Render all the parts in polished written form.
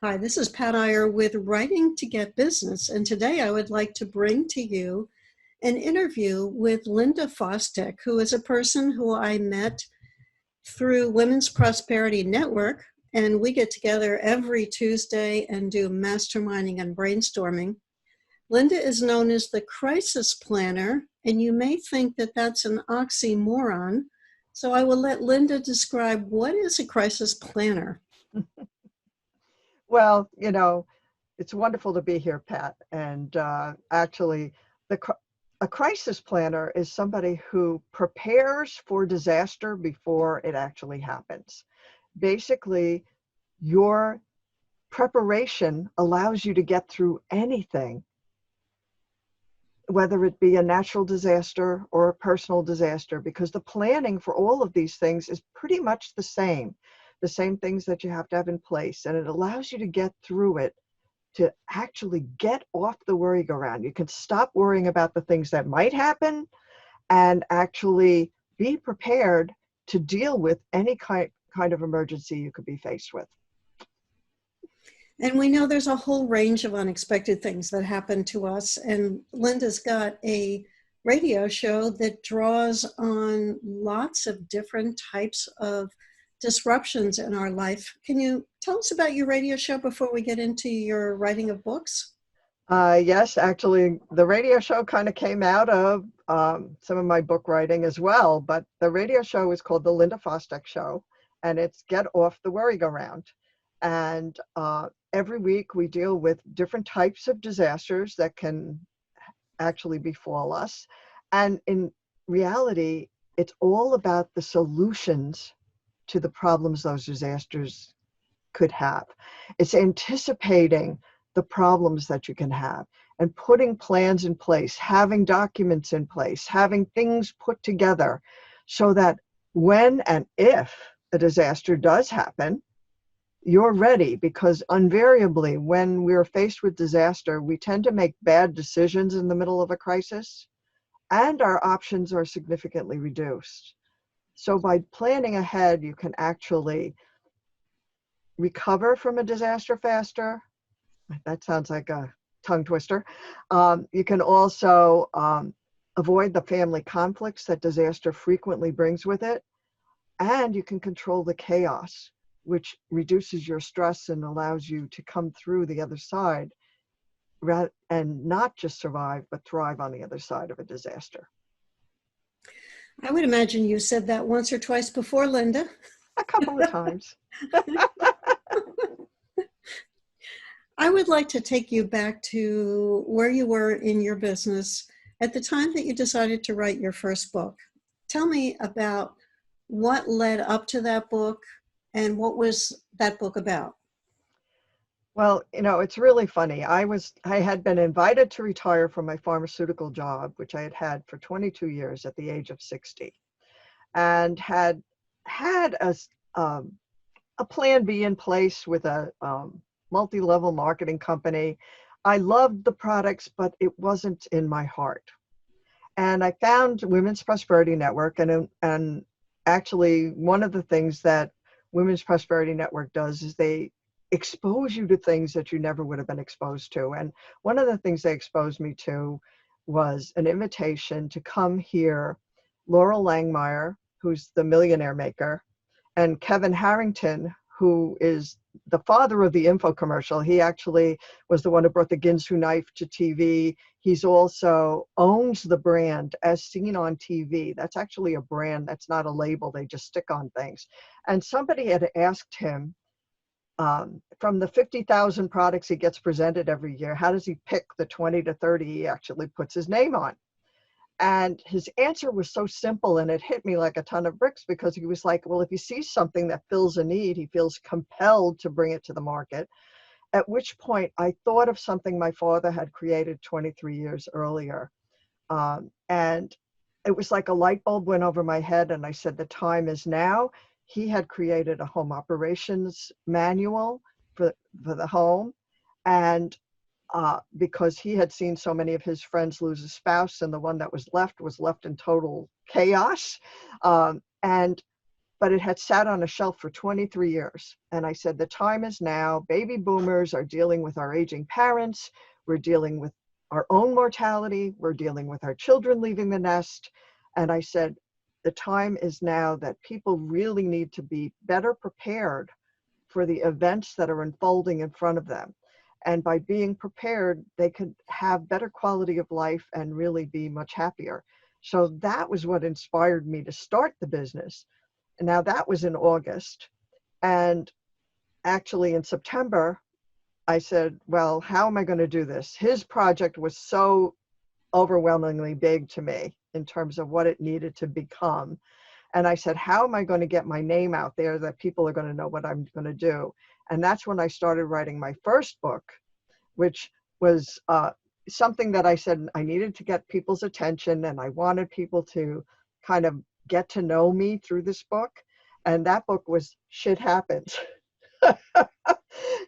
Hi, this is Pat Iyer with Writing to Get Business, and today I would like to bring to you an interview with Linda Fostek, who is a person who I met through Women's Prosperity Network, and we get together every Tuesday and do masterminding and brainstorming. Linda is known as the crisis planner, and you may think that that's an oxymoron, so I will let Linda describe what is a crisis planner. Well, it's wonderful to be here, Pat. And actually, a crisis planner is somebody who prepares for disaster before it actually happens. Basically, your preparation allows you to get through anything, whether it be a natural disaster or a personal disaster, because the planning for all of these things is pretty much the same things that you have to have in place. And it allows you to get through it, to actually get off the worry-go-round. You can stop worrying about the things that might happen and actually be prepared to deal with any kind of emergency you could be faced with. And we know there's a whole range of unexpected things that happen to us. And Linda's got a radio show that draws on lots of different types of disruptions in our life. Can you tell us about your radio show before we get into your writing of books? Yes, actually, the radio show kind of came out of some of my book writing as well. But the radio show is called The Linda Fostek Show, and it's Get Off the Worry-Go-Round. And every week we deal with different types of disasters that can actually befall us. And in reality, it's all about the solutions to the problems those disasters could have. It's anticipating the problems that you can have and putting plans in place, having documents in place, having things put together so that when and if a disaster does happen, you're ready. Because invariably, when we're faced with disaster, we tend to make bad decisions in the middle of a crisis, and our options are significantly reduced. So by planning ahead, you can actually recover from a disaster faster. That sounds like a tongue twister. You can also avoid the family conflicts that disaster frequently brings with it. And you can control the chaos, which reduces your stress and allows you to come through the other side and not just survive, but thrive on the other side of a disaster. I would imagine you said that once or twice before, Linda. A couple of times. I would like to take you back to where you were in your business at the time that you decided to write your first book. Tell me about what led up to that book and what was that book about? Well, it's really funny. I had been invited to retire from my pharmaceutical job, which I had had for 22 years at the age of 60, and had a plan B in place with a multi-level marketing company. I loved the products, but it wasn't in my heart. And I found Women's Prosperity Network, and actually one of the things that Women's Prosperity Network does is they expose you to things that you never would have been exposed to. And one of the things they exposed me to was an invitation to come hear Laurel Langmeyer, who's the Millionaire Maker, and Kevin Harrington, who is the father of the info commercial. He actually was the one who brought the Ginsu knife to TV. He's also owns the brand As Seen on TV. That's actually a brand. That's not a label. They just stick on things. And somebody had asked him, from the 50,000 products he gets presented every year, how does he pick the 20 to 30 he actually puts his name on? And his answer was so simple, and it hit me like a ton of bricks, because he was like, well, if he sees something that fills a need, he feels compelled to bring it to the market. At which point I thought of something my father had created 23 years earlier. And it was like a light bulb went over my head, and I said, the time is now. He had created a home operations manual for the home. And because he had seen so many of his friends lose a spouse, and the one that was left in total chaos. And but it had sat on a shelf for 23 years. And I said, the time is now. Baby boomers are dealing with our aging parents. We're dealing with our own mortality. We're dealing with our children leaving the nest. And I said, the time is now that people really need to be better prepared for the events that are unfolding in front of them. And by being prepared, they could have better quality of life and really be much happier. So that was what inspired me to start the business. And now that was in August. And actually in September, I said, well, how am I going to do this? His project was so overwhelmingly big to me in terms of what it needed to become. And I said, how am I going to get my name out there that people are going to know what I'm going to do? And that's when I started writing my first book, which was something that I said I needed to get people's attention, and I wanted people to kind of get to know me through this book. And that book was Shit Happens. A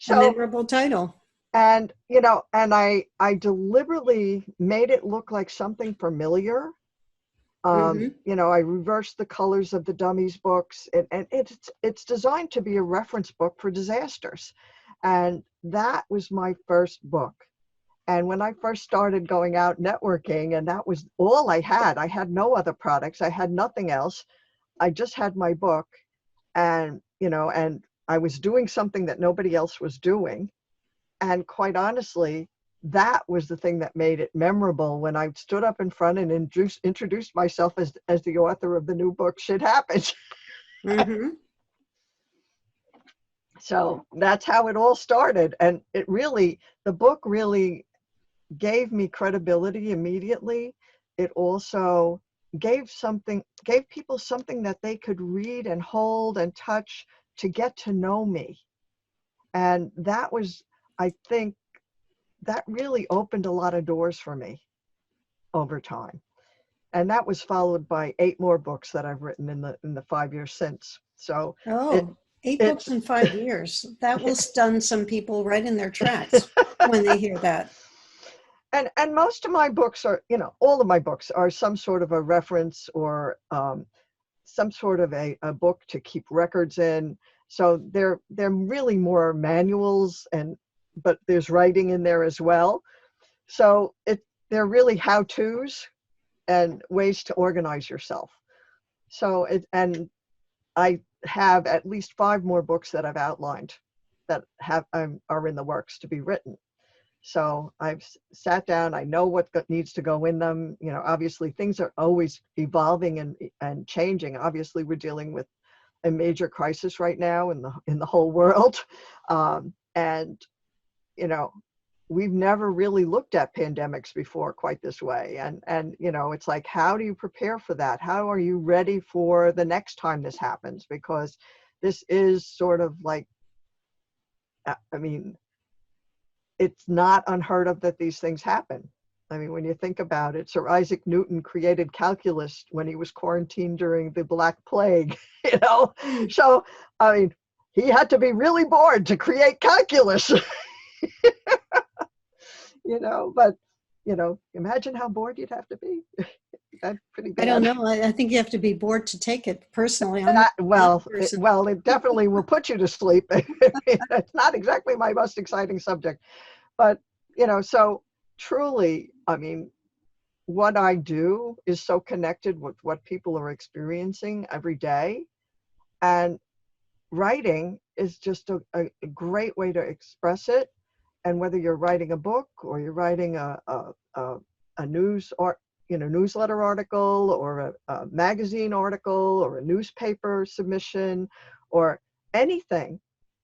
memorable title. And, you know, and I deliberately made it look like something familiar. You know, I reversed the colors of the dummies books, and it's designed to be a reference book for disasters. And that was my first book. And when I first started going out networking, and that was all I had no other products. I had nothing else. I just had my book, and, you know, and I was doing something that nobody else was doing. And quite honestly, that was the thing that made it memorable when I stood up in front and introduced myself as the author of the new book, Shit Happens. So that's how it all started. And it really, the book really gave me credibility immediately. It also gave people something that they could read and hold and touch to get to know me. And that was, I think, that really opened a lot of doors for me over time. And that was followed by 8 more books that I've written in the 5 years since. So eight books in 5 years. That will stun some people right in their tracks when they hear that. And most of my books are, you know, all of my books are some sort of a reference or some sort of a book to keep records in. So they're really more manuals, but there's writing in there as well. So they're really how-tos and ways to organize yourself. So and I have at least 5 more books that I've outlined that are in the works to be written. So I've sat down, I know what needs to go in them. You know, obviously things are always evolving and changing. Obviously we're dealing with a major crisis right now in the whole world. And, you know, we've never really looked at pandemics before quite this way. And, you know, it's like, how do you prepare for that? How are you ready for the next time this happens? Because this is sort of like, I mean, it's not unheard of that these things happen. I mean, when you think about it, Sir Isaac Newton created calculus when he was quarantined during the Black Plague, you know? So, I mean, he had to be really bored to create calculus, you know, but, you know, imagine how bored you'd have to be. That's pretty bad. I don't know. I think you have to be bored to take it personally. It definitely will put you to sleep. It's not exactly my most exciting subject, but, you know, so truly, I mean, what I do is so connected with what people are experiencing every day. And writing is just a great way to express it. And whether you're writing a book or you're writing a news or, you know, newsletter article or a magazine article or a newspaper submission or anything,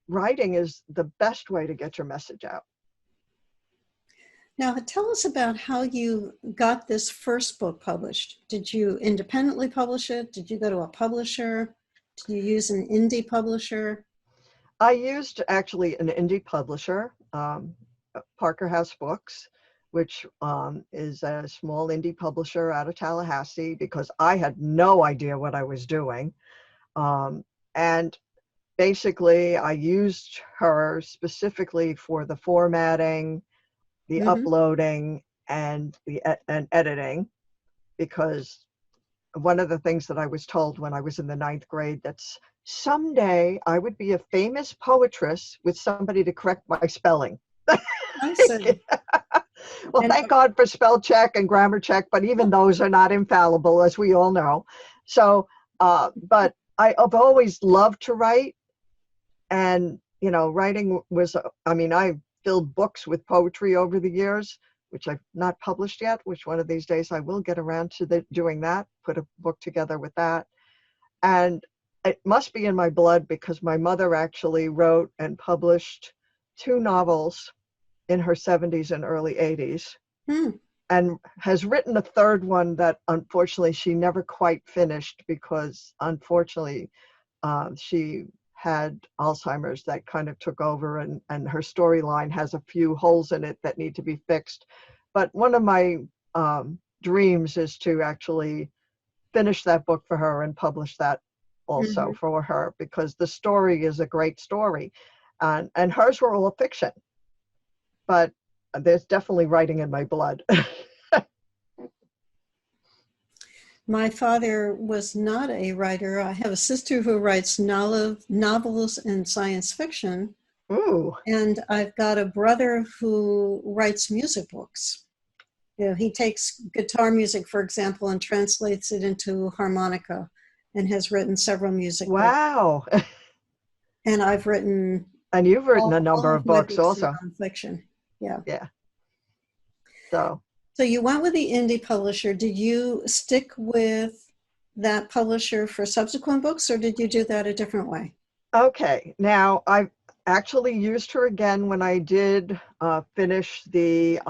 writing is the best way to get your message out. Now, tell us about how you got this first book published. Did you independently publish it? Did you go to a publisher? Did you use an indie publisher? I used actually an indie publisher, Parker House Books, which is a small indie publisher out of Tallahassee, because I had no idea what I was doing. And basically, I used her specifically for the formatting, the uploading, and the editing, because one of the things that I was told when I was in the ninth grade, that's someday I would be a famous poetress with somebody to correct my spelling. I see. Well, And thank God for spell check and grammar check, but even those are not infallible, as we all know. So, but I've always loved to write. And, writing was, I mean, I filled books with poetry over the years, which I've not published yet, which one of these days I will get around to doing that, put a book together with that. And it must be in my blood because my mother actually wrote and published 2 novels in her 70s and early 80s, hmm, and has written a third one that unfortunately she never quite finished because unfortunately she had Alzheimer's that kind of took over, and her storyline has a few holes in it that need to be fixed. But one of my dreams is to actually finish that book for her and publish that also mhm. for her, because the story is a great story. And hers were all fiction, but there's definitely writing in my blood. My father was not a writer. I have a sister who writes novels and science fiction, Ooh, and I've got a brother who writes music books. He takes guitar music, for example, and translates it into harmonica, and has written several music books. wow. And I've written And you've written a all number of of my books books are also. nonfiction. Yeah. Yeah. So, So you went with the indie publisher. Did you stick with that publisher for subsequent books, or did you do that a different way? okay. Now, I've actually used her again when I did finish the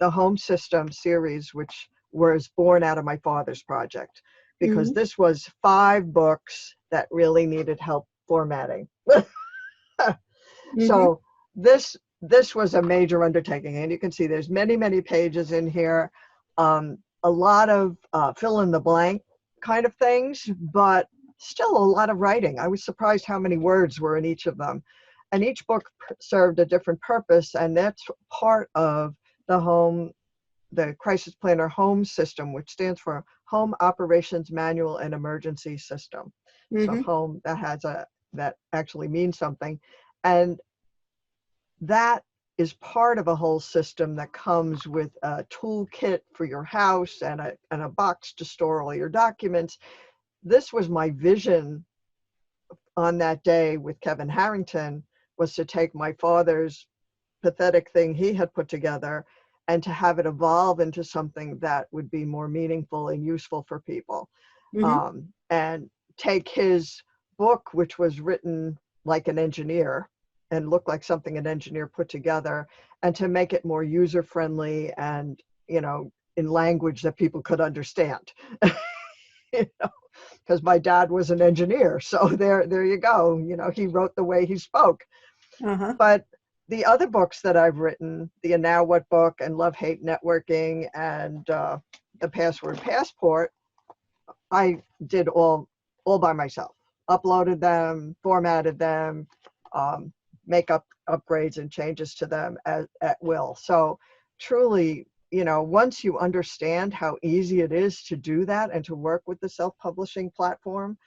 Home System series, which was born out of my father's project, because Hmm. this was 5 books that really needed help formatting. Hmm. So this was a major undertaking, and you can see there's many pages in here, a lot of fill in the blank kind of things, but still a lot of writing. I was surprised how many words were in each of them, and each book served a different purpose, and that's part of the Crisis Planner Home System, which stands for Home Operations Manual and Emergency System. So Hmm. home, that actually means something. And that is part of a whole system that comes with a toolkit for your house and a box to store all your documents. This was my vision on that day with Kevin Harrington, was to take my father's pathetic thing he had put together and to have it evolve into something that would be more meaningful and useful for people. Hmm. And take his book, which was written like an engineer and looked like something an engineer put together, and to make it more user friendly and, in language that people could understand. Because my dad was an engineer, so there you go. He wrote the way he spoke. Uh-huh. But the other books that I've written, the And Now What book and Love Hate Networking and the Password Passport, I did all by myself. Uploaded them, formatted them, make upgrades and changes to them at will. So truly, once you understand how easy it is to do that and to work with the self-publishing platform,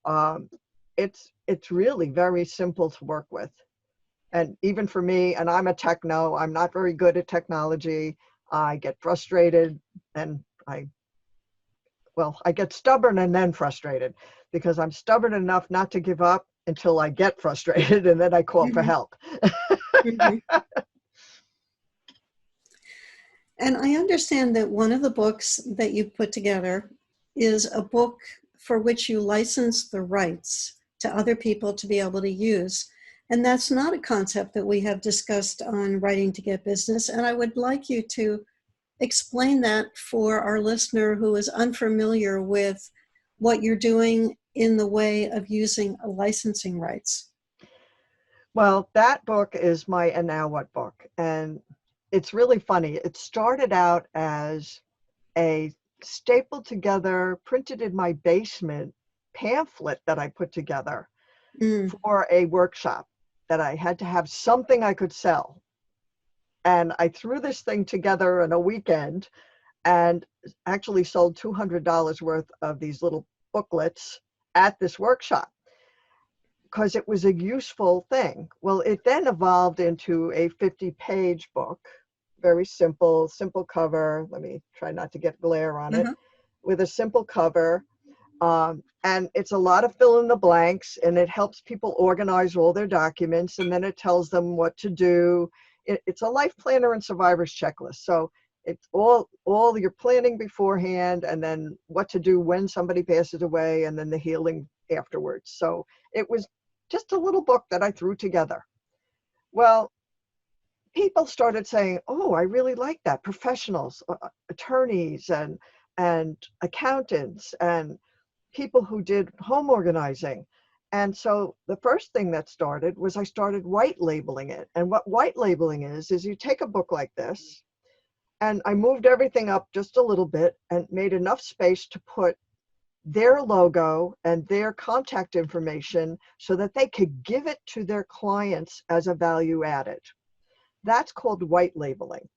um, it's really very simple to work with. And even for me, and I'm a techno, I'm not very good at technology. I get frustrated, and I get stubborn and then frustrated, because I'm stubborn enough not to give up until I get frustrated, and then I call for Hmm. help. Hmm. And I understand that one of the books that you put together is a book for which you license the rights to other people to be able to use. And that's not a concept that we have discussed on Writing to Get Business. And I would like you to explain that for our listener who is unfamiliar with what you're doing in the way of using licensing rights. Well, that book is my And Now What book. And it's really funny. It started out as a stapled together, printed in my basement pamphlet that I put together Mm. for a workshop that I had to have something I could sell. And I threw this thing together in a weekend, and actually sold $200 worth of these little booklets at this workshop because it was a useful thing. Well, it then evolved into a 50-page book, very simple cover. Let me try not to get glare on it, with a simple cover. And it's a lot of fill in the blanks, and it helps people organize all their documents, and then it tells them what to do. It's a life planner and survivor's checklist. So it's all your planning beforehand, and then what to do when somebody passes away, and then the healing afterwards. So it was just a little book that I threw together. Well, people started saying, oh, I really like that. Professionals, attorneys and accountants and people who did home organizing. And so the first thing that started was I started white labeling it. And what white labeling is you take a book like this, and I moved everything up just a little bit and made enough space to put their logo and their contact information so that they could give it to their clients as a value added. That's called white labeling.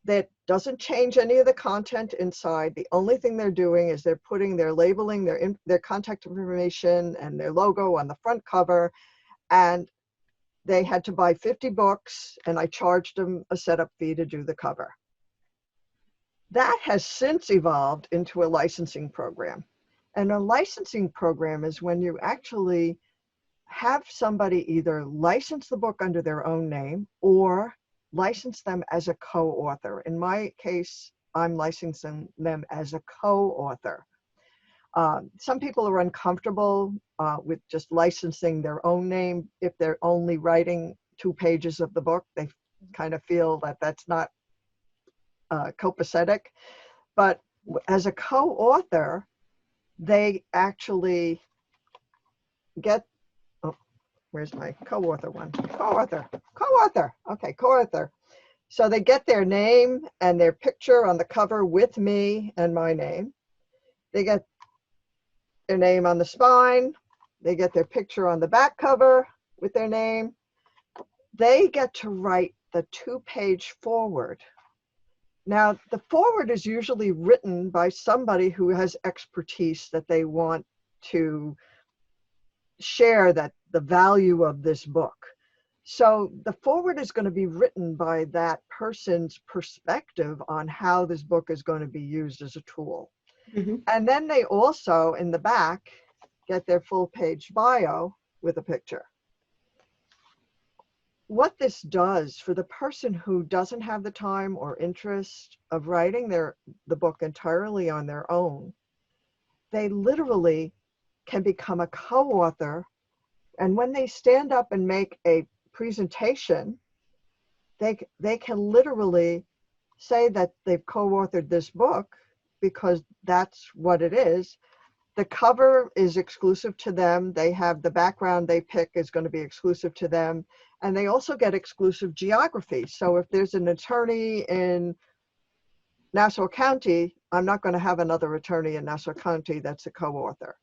That doesn't change any of the content inside. The only thing they're doing is they're putting their labeling, their contact information and their logo on the front cover. And they had to buy 50 books, and I charged them a setup fee to do the cover. That has since evolved into a licensing program. And a licensing program is when you actually have somebody either license the book under their own name or license them as a co-author. In my case, I'm licensing them as a co-author. Some people are uncomfortable with just licensing their own name. If they're only writing 2 pages of the book, they kind of feel that that's not copacetic. But as a co-author, they actually get, oh, where's my co-author one? Co-author. Okay, co-author. So they get their name and their picture on the cover with me and my name. They get their name on the spine. They get their picture on the back cover with their name. They get to write the 2-page foreword. Now, the foreword is usually written by somebody who has expertise that they want to share, that the value of this book. So the foreword is going to be written by that person's perspective on how this book is going to be used as a tool. And then they also, in the back, get their full-page bio with a picture. What this does for the person who doesn't have the time or interest of writing the book entirely on their own, they literally can become a co-author. And when they stand up and make a presentation, they can literally say that they've co-authored this book because that's what it is. The cover is exclusive to them. They have the background they pick is going to be exclusive to them. And they also get exclusive geography. So if there's an attorney in Nassau County, I'm not going to have another attorney in Nassau County that's a co-author.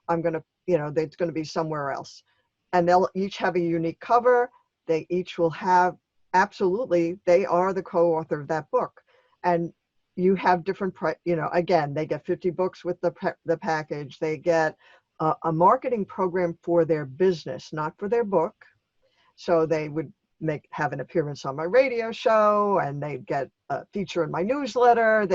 I'm going to, it's going to be somewhere else. And they'll each have a unique cover. They each will have, absolutely, they are the co-author of that book. And you have different, again, they get 50 books with the package. They get a marketing program for their business, not for their book. So they would have an appearance on my radio show, and they get a feature in my newsletter.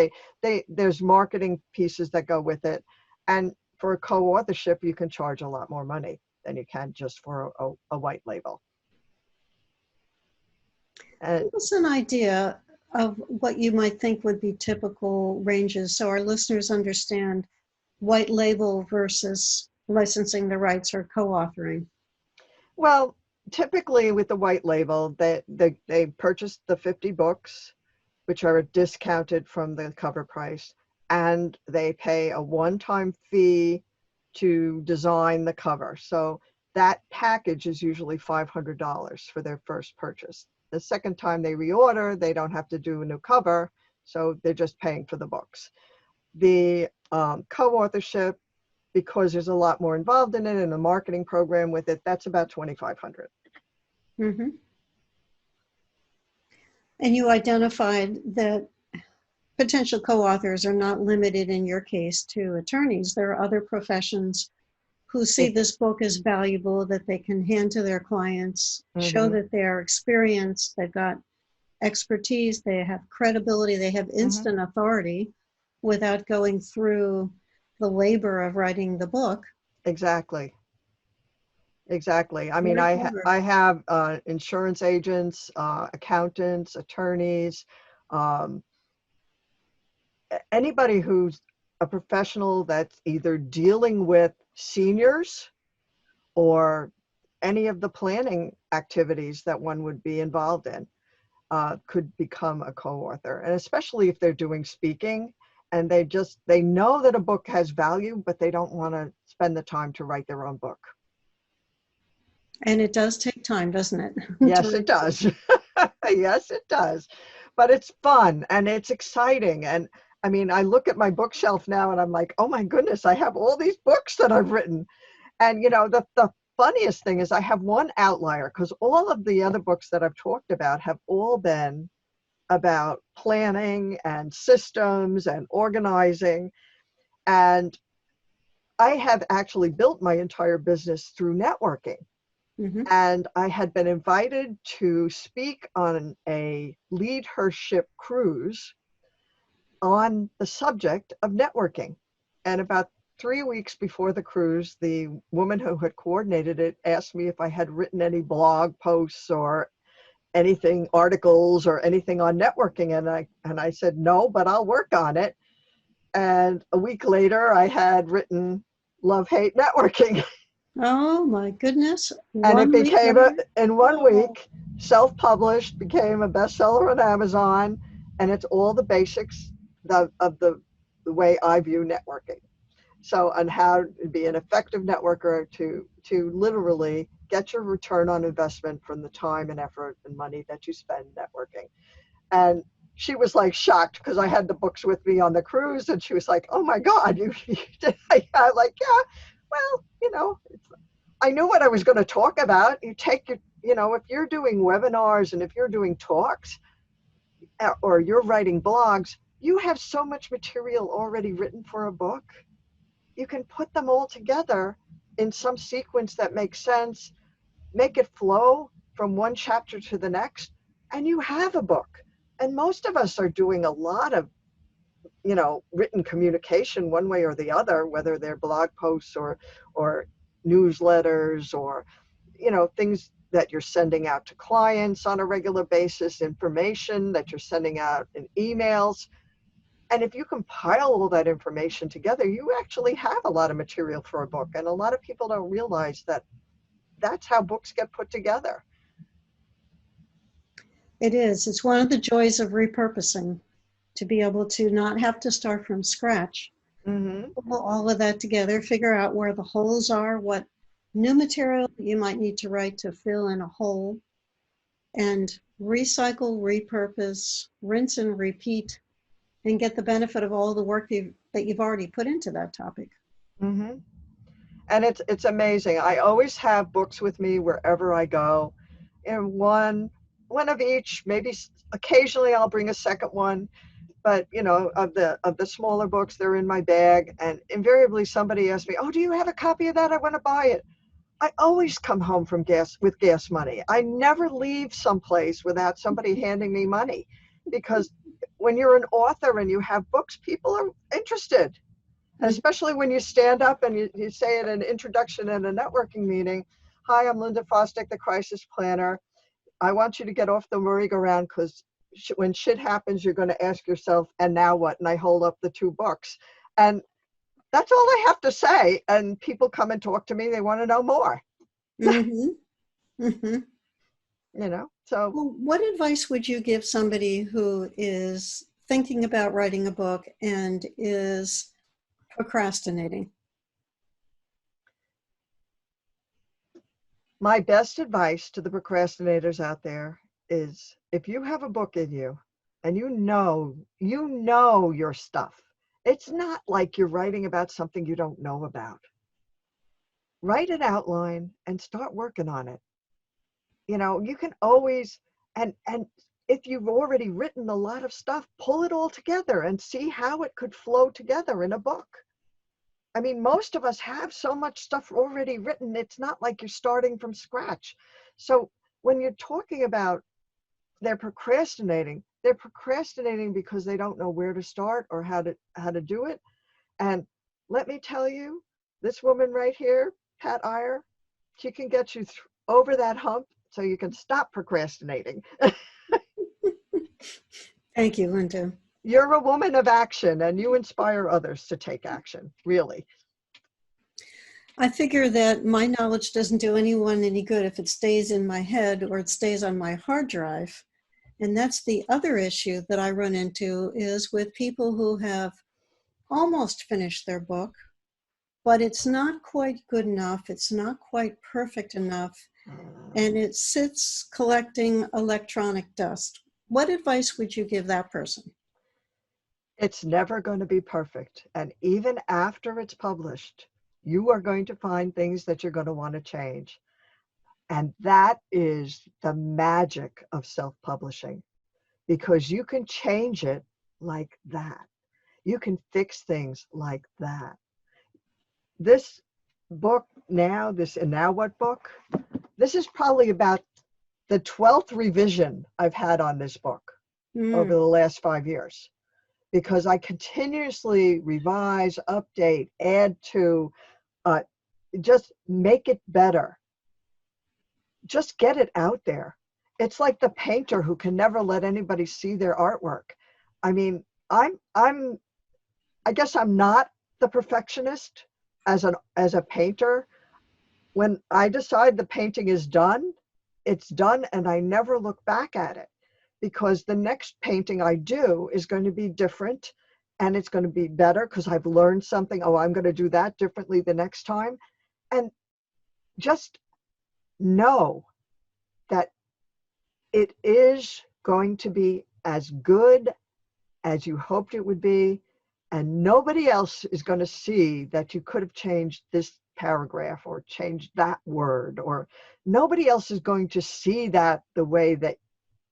There's marketing pieces that go with it. And for a co-authorship, you can charge a lot more money than you can just for a white label. Give us an idea of what you might think would be typical ranges so our listeners understand white label versus licensing the rights or co-authoring. Well, typically with the white label, they purchase the 50 books, which are discounted from the cover price, and they pay a one-time fee to design the cover. So that package is usually $500 for their first purchase. The second time they reorder, they don't have to do a new cover, so they're just paying for the books. The co-authorship, because there's a lot more involved in it and a marketing program with it, that's about $2,500. And you identified that potential co-authors are not limited in your case to attorneys. There are other professions who see this book as valuable, that they can hand to their clients, show Mm-hmm. that they're experienced, they've got expertise, they have credibility, they have Mm-hmm. instant authority without going through the labor of writing the book. Exactly. Exactly. I mean, Very clever. I have insurance agents, accountants, attorneys, um, anybody who's a professional that's either dealing with seniors or any of the planning activities that one would be involved in could become a co-author. And especially if they're doing speaking and they know that a book has value, but they don't want to spend the time to write their own book. And it does take time, doesn't it? To Yes, it write a book. does. Yes, it does. But it's fun and it's exciting. And I mean, I look at my bookshelf now and I'm like, oh my goodness, I have all these books that I've written. And the funniest thing is I have one outlier because all of the other books that I've talked about have all been about planning and systems and organizing. And I have actually built my entire business through networking. Mm-hmm. And I had been invited to speak on a leadership cruise on the subject of networking. And about 3 weeks before the cruise, the woman who had coordinated it asked me if I had written any blog posts or anything, articles or anything on networking. And I said, no, but I'll work on it. And a week later, I had written Love, Hate Networking. Oh my goodness. And it 1 week became, later? in 1 week, self-published, became a bestseller on Amazon. And it's all the basics of the way I view networking. So, on how to be an effective networker to literally get your return on investment from the time and effort and money that you spend networking. And she was like shocked because I had the books with me on the cruise, and she was like, "Oh my God, you did!" I like, yeah, well, I knew what I was going to talk about. You take your, if you're doing webinars and if you're doing talks or you're writing blogs, you have so much material already written for a book. You can put them all together in some sequence that makes sense, make it flow from one chapter to the next, and you have a book. And most of us are doing a lot of, written communication one way or the other, whether they're blog posts or newsletters or, things that you're sending out to clients on a regular basis, information that you're sending out in emails. And if you compile all that information together, you actually have a lot of material for a book. And a lot of people don't realize that that's how books get put together. It is. It's one of the joys of repurposing, to be able to not have to start from scratch. Mm-hmm. Pull all of that together, figure out where the holes are, what new material you might need to write to fill in a hole, and recycle, repurpose, rinse and repeat, and get the benefit of all the work that you've already put into that topic. Mm-hmm. And it's amazing. I always have books with me wherever I go, and one of each. Maybe occasionally I'll bring a second one, but of the smaller books, they're in my bag. And invariably, somebody asks me, "Oh, do you have a copy of that? I want to buy it." I always come home from with gas money. I never leave someplace without somebody handing me money, because when you're an author and you have books, people are interested. Especially when you stand up and you say at an introduction at a networking meeting, "Hi, I'm Linda Fostek, the crisis planner. I want you to get off the merry-go-round because when shit happens, you're going to ask yourself, and now what?" And I hold up the two books. And that's all I have to say. And people come and talk to me. They want to know more, Mm-hmm. Mm-hmm. So Well, what advice would you give somebody who is thinking about writing a book and is procrastinating? my best advice to the procrastinators out there is, if you have a book in you and you know your stuff, it's not like you're writing about something you don't know about. Write an outline and start working on it. You can always, and if you've already written a lot of stuff, pull it all together and see how it could flow together in a book. I mean, most of us have so much stuff already written. It's not like you're starting from scratch. So when you're talking about they're procrastinating because they don't know where to start or how to do it. And let me tell you, this woman right here, Pat Iyer, she can get you over that hump so you can stop procrastinating. Thank you, Linda. You're a woman of action and you inspire others to take action, really. I figure that my knowledge doesn't do anyone any good if it stays in my head or it stays on my hard drive. And that's the other issue that I run into is with people who have almost finished their book, but it's not quite good enough. It's not quite perfect enough. And it sits collecting electronic dust. What advice would you give that person? It's never going to be perfect. And even after it's published, you are going to find things that you're going to want to change. And that is the magic of self-publishing, because you can change it like that. You can fix things like that. This book now, Now What book? This is probably about the 12th revision I've had on this book over the last 5 years, because I continuously revise, update, add to, just make it better. Just get it out there. It's like the painter who can never let anybody see their artwork. I mean, I guess I'm not the perfectionist as a painter. When I decide the painting is done, it's done, and I never look back at it, because the next painting I do is going to be different and it's going to be better because I've learned something. Oh, I'm going to do that differently the next time. And just know that it is going to be as good as you hoped it would be, and nobody else is going to see that you could have changed this paragraph or changed that word, or nobody else is going to see that the way that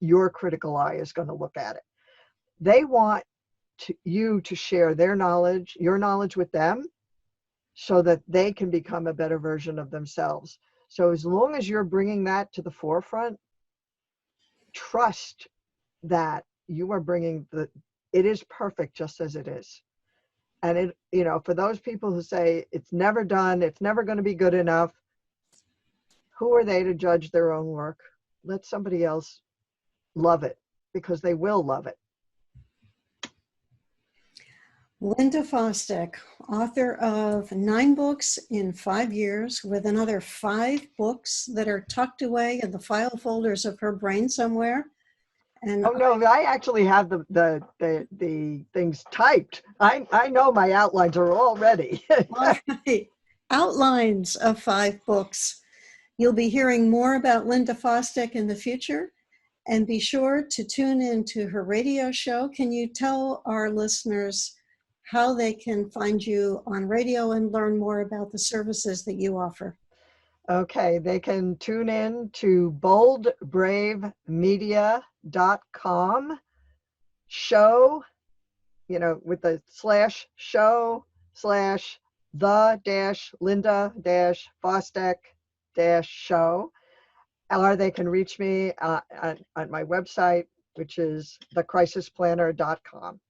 your critical eye is going to look at it. They want you to share their knowledge, your knowledge with them, so that they can become a better version of themselves. So as long as you're bringing that to the forefront, trust that you are bringing it is perfect just as it is. And for those people who say it's never done, it's never going to be good enough, who are they to judge their own work? Let somebody else love it, because they will love it. Linda Fostek, author of 9 books in 5 years, with another 5 books that are tucked away in the file folders of her brain somewhere. And oh no, I actually have the things typed. I know my outlines are all ready. All right. Outlines of 5 books. You'll be hearing more about Linda Fostek in the future, and be sure to tune in to her radio show. Can you tell our listeners how they can find you on radio and learn more about the services that you offer? Okay, they can tune in to boldbravemedia.com, show, with the /show/the-Linda-Fostek-show. Or they can reach me at my website, which is thecrisisplanner.com.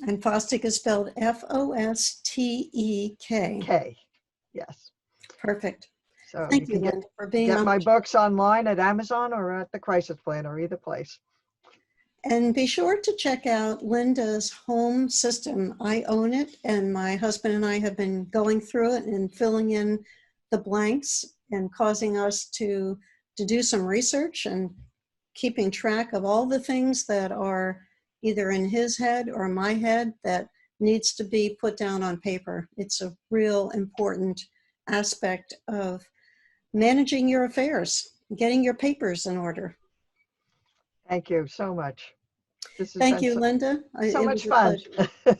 And Fostek is spelled Fostek. K, yes. Perfect. So Thank you, can Linda, for being get on. my books online at Amazon or at the Crisis Planner, either place. And be sure to check out Linda's home system. I own it, and my husband and I have been going through it and filling in the blanks and causing us to do some research and keeping track of all the things that are either in his head or my head that needs to be put down on paper. It's a real important aspect of managing your affairs, getting your papers in order. Thank you so much. This has Thank been you, Linda. so It much was a fun. pleasure.